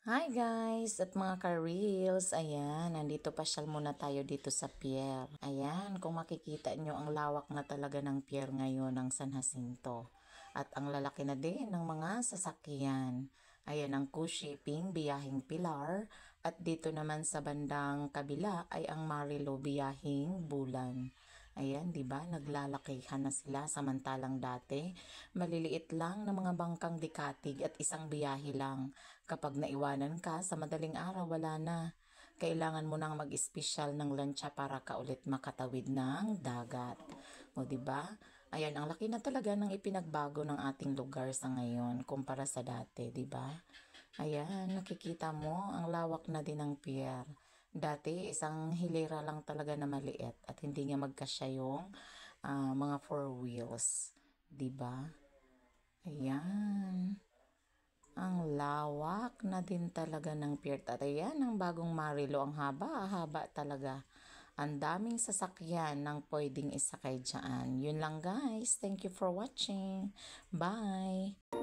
Hi guys at mga ka-reels, ayan, nandito pasyal muna tayo dito sa pier. Ayan, kung makikita nyo ang lawak na talaga ng pier ngayon ng San Jacinto. At ang lalaki na din ng mga sasakyan. Ayan ang cruise shipping, biyahing Pilar. At dito naman sa bandang kabila ay ang Marilo, biyahing Bulan. Ayan, 'di ba? Naglalakihan na sila samantalang dati, maliliit lang na mga bangkang dikatig at isang biyahe lang. Kapag naiwanan ka sa madaling araw, wala na. Kailangan mo nang mag-espesyal ng lancha para ka ulit makatawid ng dagat. O 'di ba? Ayan, ang laki na talaga ng ipinagbago ng ating lugar sa ngayon kumpara sa dati, 'di ba? Ayan, nakikita mo, ang lawak na din ng pier. Dati, isang hilera lang talaga na maliit at hindi niya magkasya yung mga four wheels. 'Di ba? Ayan. Ang lawak na din talaga ng pier. At ayan, ang bagong Marilo, ang haba-haba talaga. Ang daming sasakyan ng pwedeng isakay dyan. Yun lang guys. Thank you for watching. Bye!